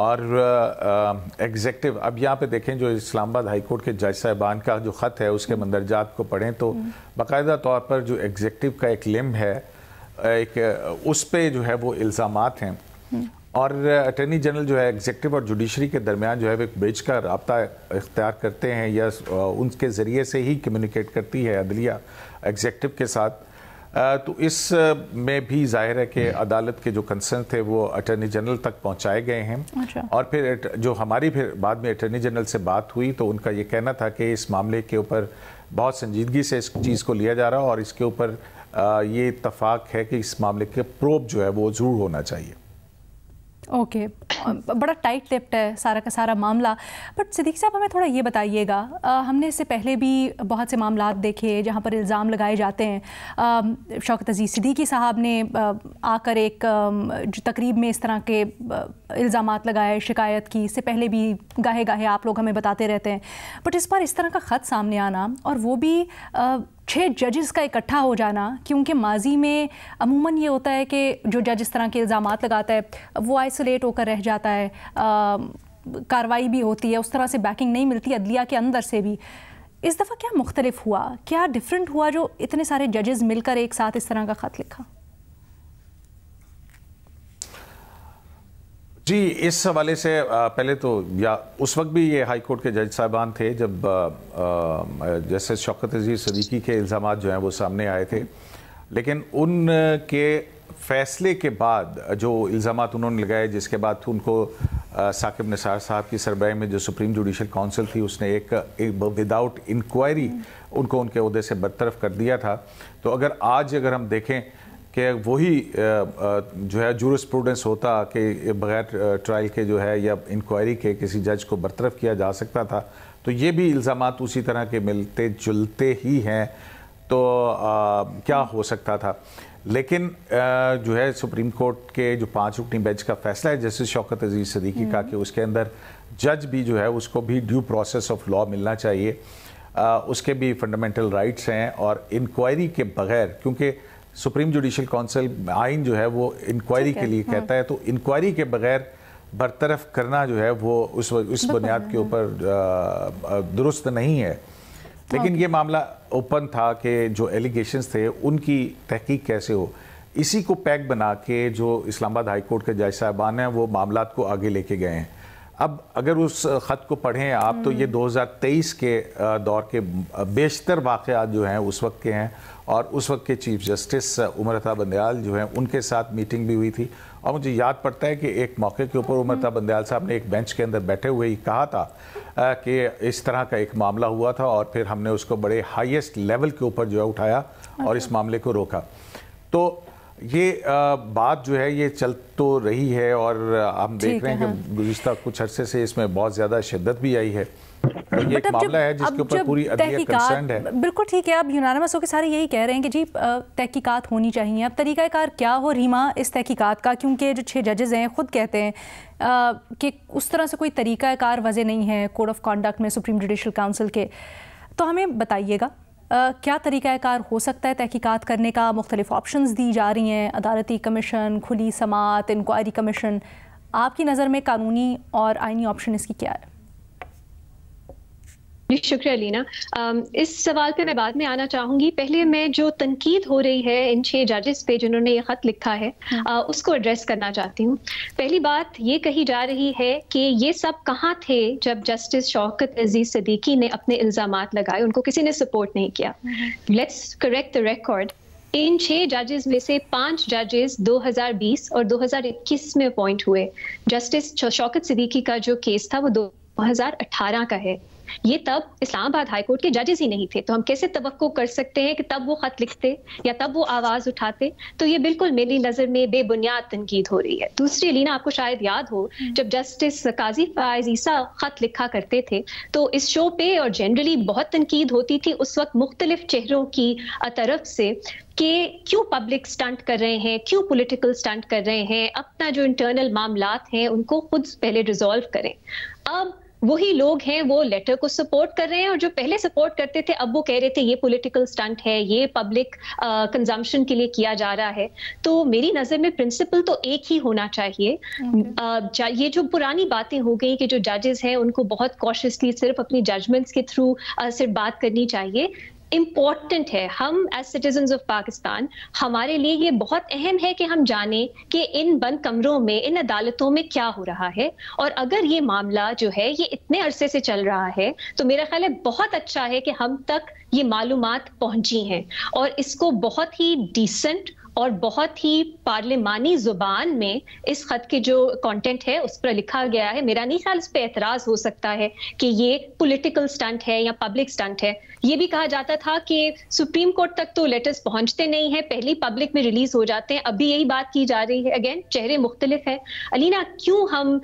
اور ایگزیکٹو اب یہاں پہ دیکھیں جو اسلام آباد ہائی کورٹ کے جج صاحبان کا جو خط ہے اس کے مندرجات کو پڑھیں تو باقاعدہ طور پر جو ایگزیکٹو کا ایک لمب ہے ایک اس پہ جو ہے وہ الزامات ہیں، اور اٹارنی جنرل جو ہے ایگزیکٹو اور جوڈیشری کے درمیان جو ہے ایک برج کا رابطہ اختیار کرتے ہیں یا ان کے ذریعے سے ہی کمیونیکیٹ کرتی ہے عدلیہ ایگزیکٹو کے ساتھ. تو اس میں بھی ظاہر ہے کہ عدالت کے جو کنسرن تھے وہ اٹارنی جنرل تک پہنچائے گئے ہیں. اور پھر جو ہماری پھر بعد میں اٹارنی جنرل سے بات ہوئی تو ان کا یہ کہنا تھا کہ اس معاملے کے اوپر بہت سنجیدگی سے اس چیز کو لیا جا رہا اور اس کے اوپر یہ اتفاق ہے کہ اس معاملے کے پروب جو ہے وہ ضرور ہونا چاہیے. اوکے بڑا ٹائٹ لپٹ ہے سارا کا سارا معاملہ. بٹ صدیق صاحب ہمیں تھوڑا یہ بتائیے گا، ہم نے اس سے پہلے بھی بہت سے معاملات دیکھے جہاں پر الزام لگائے جاتے ہیں. شوکت عزیز صدیقی صاحب نے آ کر ایک تقریب میں اس طرح کے الزامات لگائے، شکایت کی. اس سے پہلے بھی گاہے گاہے آپ لوگ ہمیں بتاتے رہتے ہیں. بٹ اس بار اس طرح کا خط سامنے آنا اور وہ بھی 6 ججز کا اکٹھا ہو جانا، کیونکہ ماضی میں عموماً یہ ہوتا ہے کہ جو جج اس طرح کے الزامات لگاتا ہے وہ آئسولیٹ ہو کر رہ جاتا ہے، کارروائی بھی ہوتی ہے، اس طرح سے بیکنگ نہیں ملتی عدلیہ کے اندر سے بھی. اس دفعہ کیا مختلف ہوا، کیا ڈیفرنٹ ہوا جو اتنے سارے ججز مل کر ایک ساتھ اس طرح کا خط لکھا؟ جی اس حوالے سے پہلے تو یا اس وقت بھی یہ ہائی کورٹ کے جج صاحبان تھے جب جیسے شوکت عزیز صدیقی کے الزامات جو ہیں وہ سامنے آئے تھے، لیکن ان کے فیصلے کے بعد جو الزامات انہوں نے لگائے جس کے بعد ان کو ثاقب نثار صاحب کی سربراہی میں جو سپریم جوڈیشل کونسل تھی اس نے ایک وداؤٹ انکوائری ان کو ان کے عہدے سے برطرف کر دیا تھا. تو اگر ہم دیکھیں کہ وہی جو ہے جورسپروڈنس ہوتا کہ بغیر ٹرائل کے جو ہے یا انکوائری کے کسی جج کو برطرف کیا جا سکتا تھا، تو یہ بھی الزامات اسی طرح کے ملتے جلتے ہی ہیں. تو کیا ہو سکتا تھا، لیکن جو ہے سپریم کورٹ کے جو 5 رکنی بینچ کا فیصلہ ہے جسٹس شوکت عزیز صدیقی کا کہ اس کے اندر جج بھی جو ہے اس کو بھی ڈیو پروسیس آف لا ملنا چاہیے، اس کے بھی فنڈامنٹل رائٹس ہیں. اور انکوائری کے بغیر، کیونکہ سپریم جوڈیشل کونسل آئین جو ہے وہ انکوائری کے لیے کہتا ہے، تو انکوائری کے بغیر برطرف کرنا جو ہے وہ اس بنیاد کے اوپر درست نہیں ہے. لیکن یہ معاملہ اوپن تھا کہ جو ایلیگیشنز تھے ان کی تحقیق کیسے ہو، اسی کو پیک بنا کے جو اسلام آباد ہائی کورٹ کے جج صاحبان ہیں وہ معاملات کو آگے لے کے گئے ہیں. اب اگر اس خط کو پڑھیں آپ تو یہ 2023 کے دور کے بیشتر واقعات جو ہیں اس وقت کے ہیں، اور اس وقت کے چیف جسٹس عمر عطا بندیال جو ہیں ان کے ساتھ میٹنگ بھی ہوئی تھی. اور مجھے یاد پڑتا ہے کہ ایک موقع کے اوپر عمر عطا بندیال صاحب نے ایک بینچ کے اندر بیٹھے ہوئے ہی کہا تھا کہ اس طرح کا ایک معاملہ ہوا تھا اور پھر ہم نے اس کو بڑے ہائیسٹ لیول کے اوپر جو ہے اٹھایا اور اس معاملے کو روکا. تو یہ بات جو ہے یہ چل تو رہی ہے اور ہم دیکھ رہے ہیں کہ گزشتہ کچھ عرصے سے اس میں بہت زیادہ شدت بھی آئی ہے. یہ ایک معاملہ ہے جس کے اوپر پوری عدلیہ کنسرنڈ ہے. بالکل ٹھیک ہے، اب یونانیمس ہو کے سارے یہی کہہ رہے ہیں کہ جی تحقیقات ہونی چاہیے. اب طریقہ کار کیا ہو ریما اس تحقیقات کا، کیونکہ جو 6 ججز ہیں خود کہتے ہیں کہ اس طرح سے کوئی طریقہ کار وضع نہیں ہے کوڈ آف کانڈکٹ میں سپریم جوڈیشل کونسل کے. تو ہمیں بتائیے گا کیا طریقہ کار ہو سکتا ہے تحقیقات کرنے کا؟ مختلف آپشنز دی جا رہی ہیں، عدالتی کمیشن، کھلی سماعت، انکوائری کمیشن. آپ کی نظر میں قانونی اور آئینی آپشن اس کی کیا ہے؟ شکریہ لینا. اس سوال پہ میں بعد میں آنا چاہوں گی. پہلے میں جو تنقید ہو رہی ہے ان 6 ججز پہ جنہوں نے یہ خط لکھا ہے اس کو ایڈریس کرنا چاہتی ہوں. پہلی بات یہ کہی جا رہی ہے کہ یہ سب کہاں تھے جب جسٹس شوکت عزیز صدیقی نے اپنے الزامات لگائے، ان کو کسی نے سپورٹ نہیں کیا. Let's correct the record. ان 6 ججز میں سے 5 ججز 2020 اور 2021 میں اپوائنٹ ہوئے. جسٹس شوکت صدیقی کا جو کیس تھا وہ 2018 کا ہے. یہ تب اسلام آباد ہائی کورٹ کے ججز ہی نہیں تھے، تو ہم کیسے توقع کر سکتے ہیں کہ تب وہ خط لکھتے یا تب وہ آواز اٹھاتے؟ تو یہ بالکل میری نظر میں بے بنیاد تنقید ہو رہی ہے. دوسری لینا، آپ کو شاید یاد ہو جب جسٹس قاضی فائز عیسیٰ خط لکھا کرتے تھے تو اس شو پہ اور جنرلی بہت تنقید ہوتی تھی اس وقت مختلف چہروں کی طرف سے کہ کیوں پبلک سٹنٹ کر رہے ہیں, کیوں پولیٹیکل سٹنٹ کر رہے ہیں, اپنا جو انٹرنل معاملات ہیں ان کو خود پہلے ریزالو کریں. اب وہی لوگ ہیں وہ لیٹر کو سپورٹ کر رہے ہیں, اور جو پہلے سپورٹ کرتے تھے اب وہ کہہ رہے تھے یہ پولیٹیکل سٹنٹ ہے, یہ پبلک کنزمپشن کے لیے کیا جا رہا ہے. تو میری نظر میں پرنسپل تو ایک ہی ہونا چاہیے. یہ جو پرانی باتیں ہو گئی کہ جو ججز ہیں ان کو بہت کوشسلی صرف اپنی ججمنٹس کے تھرو صرف بات کرنی چاہیے, امپورٹنٹ ہے. ہم ایز سٹیزنز آف پاکستان, ہمارے لیے یہ بہت اہم ہے کہ ہم جانیں کہ ان بند کمروں میں, ان عدالتوں میں کیا ہو رہا ہے. اور اگر یہ معاملہ جو ہے یہ اتنے عرصے سے چل رہا ہے تو میرا خیال ہے بہت اچھا ہے کہ ہم تک یہ معلومات پہنچی ہیں, اور اس کو بہت ہی ڈیسنٹ اور بہت ہی پارلیمانی زبان میں اس خط کے جو کانٹینٹ ہے اس پر لکھا گیا ہے. میرا نہیں خیال اس پہ اعتراض ہو سکتا ہے کہ یہ پولیٹیکل سٹنٹ ہے یا پبلک سٹنٹ ہے. یہ بھی کہا جاتا تھا کہ سپریم کورٹ تک تو لیٹرز پہنچتے نہیں ہیں, پہلی پبلک میں ریلیز ہو جاتے ہیں. ابھی یہی بات کی جا رہی ہے, اگین چہرے مختلف ہیں. علینا, کیوں ہم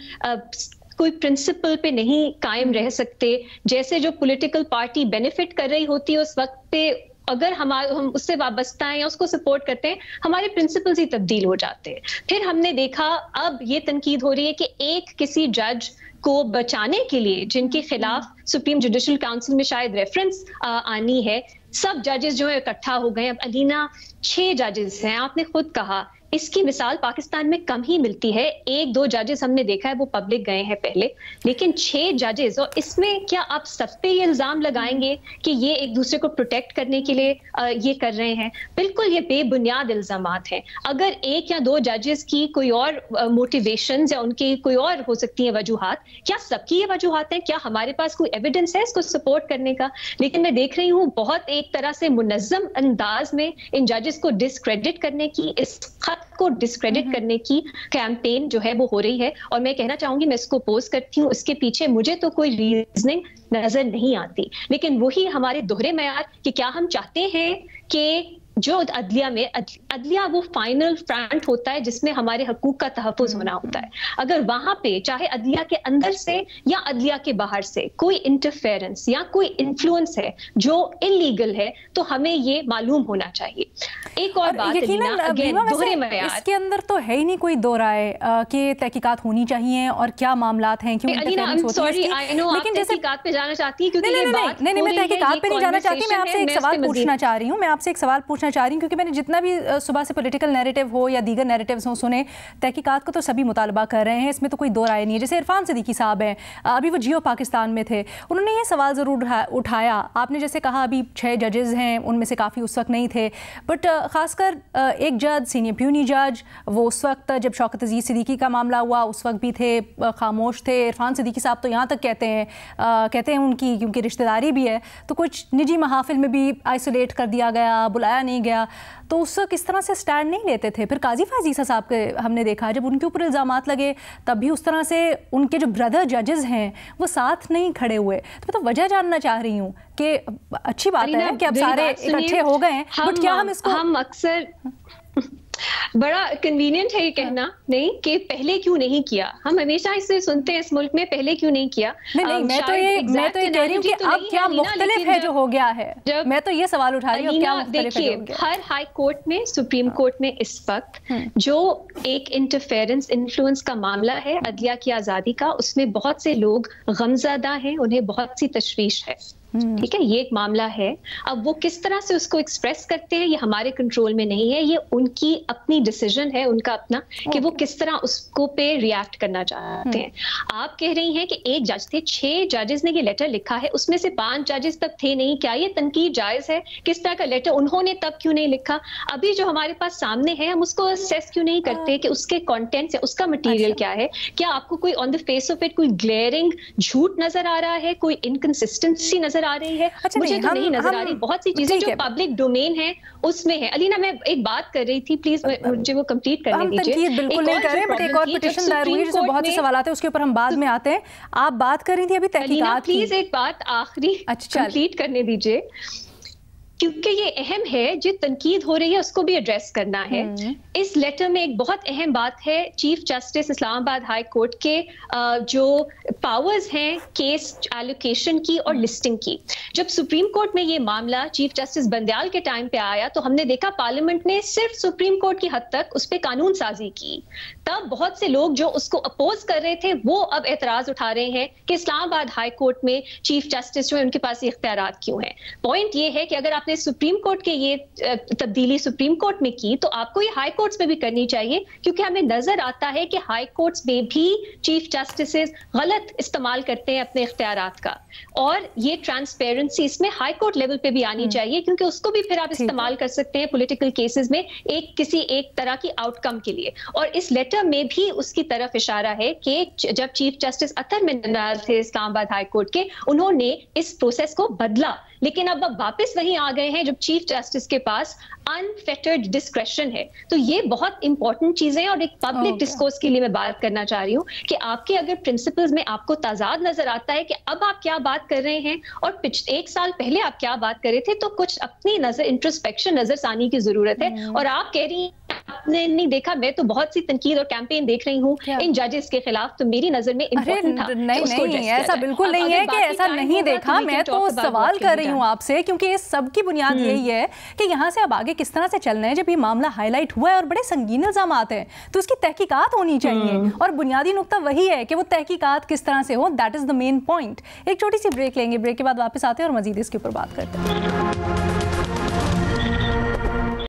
کوئی پرنسپل پہ نہیں قائم رہ سکتے؟ جیسے جو پولیٹیکل پارٹی بینیفٹ کر رہی ہوتی ہے اس وقت پہ اگر ہم اس سے وابستہ ہیں یا اس کو سپورٹ کرتے ہیں, ہمارے پرنسپلز ہی تبدیل ہو جاتے ہیں. پھر ہم نے دیکھا اب یہ تنقید ہو رہی ہے کہ ایک کسی جج کو بچانے کے لیے جن کے خلاف سپریم جوڈیشل کاؤنسل میں شاید ریفرنس آنی ہے, سب ججز جو ہے اکٹھا ہو گئے. اب علینا 6 ججز ہیں, آپ نے خود کہا اس کی مثال پاکستان میں کم ہی ملتی ہے. 1-2 ججز ہم نے دیکھا ہے وہ پبلک گئے ہیں پہلے, لیکن 6 ججز, اور اس میں کیا آپ سب پہ یہ الزام لگائیں گے کہ یہ ایک دوسرے کو پروٹیکٹ کرنے کے لیے یہ کر رہے ہیں؟ بالکل یہ بے بنیاد الزامات ہیں. اگر 1 یا 2 ججز کی کوئی اور موٹیویشنز یا ان کی کوئی اور ہو سکتی ہیں وجوہات, کیا سب کی یہ وجوہات ہیں؟ کیا ہمارے پاس کوئی ایویڈنس ہے اس کو سپورٹ کرنے کا؟ لیکن میں دیکھ رہی ہوں بہت ایک طرح سے منظم انداز میں ان ججز کو ڈسکریڈٹ کرنے کی, اس خط کو ڈسکریڈٹ کرنے کی کیمپین جو ہے وہ ہو رہی ہے. اور میں کہنا چاہوں گی, میں اس کو اپوز کرتی ہوں, اس کے پیچھے مجھے تو کوئی ریزننگ نظر نہیں آتی. لیکن وہی ہمارے دوہرے معیار کہ کیا ہم چاہتے ہیں کہ جو عدلیہ وہ فائنل فرنٹ ہوتا ہے جس میں ہمارے حقوق کا تحفظ ہونا ہوتا ہے, اگر وہاں پہ چاہے عدلیہ کے اندر سے یا عدلیہ کے باہر سے کوئی انٹرفیرنس یا کوئی انفلوئنس ہے جو انلیگل ہے تو ہمیں یہ معلوم ہونا چاہیے. ایک اور بات, دوہرے معیار, اس کے اندر تو ہے ہی نہیں کوئی دو رائے کہ تحقیقات ہونی چاہیے اور کیا معاملات ہیں, کیوں انٹرفیرنس ہوتی ہے. لیکن تحقیقات پہ جانا چاہتی ہوں کیونکہ یہ بات نہیں, میں تحقیقات پہ نہیں جانا چاہتی, میں آپ سے ایک سوال پوچھنا چاہ رہی ہوں, چاہ رہی ہوں کیونکہ میں نے جتنا بھی صبح سے پولیٹیکل نیریٹو ہو یا دیگر نیریٹوز ہوں سنے, تحقیقات کو تو سبھی مطالبہ کر رہے ہیں, اس میں تو کوئی دو رائے نہیں ہے. جیسے عرفان صدیقی صاحب ہیں, ابھی وہ جیو پاکستان میں تھے, انہوں نے یہ سوال ضرور اٹھایا. آپ نے جیسے کہا ابھی 6 ججز ہیں, ان میں سے کافی اس وقت نہیں تھے, بٹ خاص کر ایک جج, سینئر پیونی جج, وہ اس وقت جب شوکت عزیز صدیقی کا معاملہ ہوا اس وقت بھی تھے, خاموش تھے. عرفان صدیقی صاحب تو یہاں تک کہتے ہیں ان کی کیونکہ رشتہ داری بھی ہے تو کچھ نجی محافل میں بھی آئسولیٹ کر دیا گیا, بلایا نہیں گیا, تو اس وقت اس طرح سے سٹینڈ نہیں لیتے تھے. پھر قاضی فائز عیسیٰ صاحب کے ہم نے دیکھا جب ان کے اوپر الزامات لگے تب بھی اس طرح سے ان کے جو بردر ججز ہیں وہ ساتھ نہیں کھڑے ہوئے. تو میں تو وجہ جاننا چاہ رہی ہوں کہ اچھی بات ہے کہ اب سارے اکٹھے ہو گئے ہیں, بٹ کیا ہم اس کو, ہم اکثر بڑا کنوینئنٹ ہے یہ کہنا نہیں کہ پہلے کیوں نہیں کیا. ہم ہمیشہ اسے سنتے ہیں اس ملک میں, پہلے کیوں نہیں کیا. نہیں, میں تو یہ کہہ رہی ہوں کہ اب کیا مختلف ہے جو ہو گیا ہے. میں تو یہ سوال اٹھا رہی ہوں کیا مختلف ہے. ہر ہائی کورٹ میں, سپریم کورٹ میں اس وقت جو ایک انٹرفیرنس انفلوئنس کا معاملہ ہے عدلیہ کی آزادی کا, اس میں بہت سے لوگ غمزدہ ہیں, انہیں بہت سی تشویش ہے. ٹھیک ہے, یہ ایک معاملہ ہے. اب وہ کس طرح سے اس کو ایکسپریس کرتے ہیں یہ ہمارے کنٹرول میں نہیں ہے, یہ ان کی اپنی ڈیسیجن ہے, ان کا اپنا, کہ وہ کس طرح اس کو پہ ریئیکٹ کرنا چاہتے ہیں. آپ کہہ رہی ہیں کہ ایک جج تھے, 6 ججز نے یہ لیٹر لکھا ہے, اس میں سے 5 ججز تک تھے نہیں. کیا یہ تنقید جائز ہے؟ کس طرح کا لیٹر انہوں نے تب کیوں نہیں لکھا؟ ابھی جو ہمارے پاس سامنے ہے ہم اس کو اسیس کیوں نہیں کرتے کہ اس کے کانٹینٹس ہے, اس کا مٹیریل کیا ہے؟ کیا آپ کو کوئی آن دا فیس آف اٹ کوئی گلیئرنگ جھوٹ نظر آ رہا ہے, کوئی انکنسسٹنسی نظر آ رہی ہے؟ مجھے تو نہیں نظر آ رہی. بہت سی چیزیں جو پبلک ڈومین ہے اس میں ہے. علینا, میں ایک بات کر رہی تھی, پلیز مجھے وہ کمپلیٹ کرنے دیجیے. ہم تنقید بالکل نہیں کر رہے, بٹ ایک اور پٹیشن دائر ہوئی جس میں بہت سے سوالات ہیں, اس کے اوپر ہم بعد میں آتے ہیں. آپ بات کر رہی تھی ابھی تحقیقات کی, پلیز ایک بات آخری کمپلیٹ کرنے دیجیے. کیونکہ یہ اہم ہے، جو تنقید ہو رہی ہے اس کو بھی ایڈریس کرنا ہے۔ اس لیٹر میں ایک بہت اہم بات ہے چیف جسٹس اسلام آباد ہائی کورٹ کے جو پاورز ہیں کیس ایلوکیشن کی اور لسٹنگ کی۔ جب سپریم کورٹ میں یہ معاملہ چیف جسٹس بندیال کے ٹائم پہ آیا تو ہم نے دیکھا پارلیمنٹ نے صرف سپریم کورٹ کی حد تک اس پہ قانون سازی کی۔ تب بہت سے لوگ جو اس کو اپوز کر رہے تھے وہ اب اعتراض اٹھا رہے ہیں کہ اسلام آباد ہائی کورٹ میں چیف جسٹس جو ہے ان کے پاس یہ اختیارات کیوں ہیں۔ پوائنٹ یہ ہے کہ اگر آپ نے سپریم کورٹ کے یہ تبدیلی سپریم کورٹ میں کی تو آپ کو یہ ہائی کورٹس میں بھی کرنی چاہیے، کیونکہ ہمیں نظر آتا ہے کہ ہائی کورٹس میں بھی چیف جسٹسز غلط استعمال کرتے ہیں اپنے اختیارات کا، اور یہ ٹرانسپیرنسی اس میں ہائی کورٹ لیول پہ بھی آنی چاہیے، کیونکہ اس کو بھی پھر آپ استعمال کر سکتے ہیں پولیٹیکل کیسز میں کسی ایک طرح کی آؤٹ کم کے لیے۔ اور اس لیٹر میں بھی اس کی طرف اشارہ ہے کہ جب چیف جسٹس اطہر مینال تھے اسلام آباد ہائی کورٹ کے، انہوں نے اس پروسیس کو بدلا، لیکن اب واپس وہیں آ گئے ہیں جب چیف جسٹس کے پاس انفیٹرڈ ڈسکریشن ہے۔ تو یہ بہت امپورٹنٹ چیزیں ہیں، اور ایک پبلک ڈسکورس کے لیے میں بات کرنا چاہ رہی ہوں کہ آپ کے اگر پرنسپلز میں آپ کو تضاد نظر آتا ہے کہ اب آپ کیا بات کر رہے ہیں اور ایک سال پہلے آپ کیا بات کر رہے تھے، تو کچھ اپنی نظر انٹروسپیکشن نظر ثانی کی ضرورت ہے۔ اور آپ کہہ رہی ہیں آپ نے نہیں دیکھا، میں تو بہت سی تنقید اور کیمپین دیکھ رہی ہوں ان ججز کے خلاف، تو میری نظر میں امپورٹنٹ تھا۔ نہیں، ایسا بالکل نہیں ہے کہ ایسا نہیں دیکھا، میں تو سوال کر رہی ہوں آپ سے، کیونکہ اس سب کی بنیاد یہی ہے کہ یہاں سے اب آگے کس طرح سے چلنا ہے۔ جب یہ معاملہ ہائی لائٹ ہوا ہے اور بڑے سنگین الزامات ہیں تو اس کی تحقیقات ہونی چاہیے، اور بنیادی نقطہ وہی ہے کہ وہ تحقیقات کس طرح سے ہو، that is the main point. ایک چھوٹی سی بریک لیں گے، بریک کے بعد واپس آتے ہیں اور مزید اس کے اوپر بات کرتے ہیں۔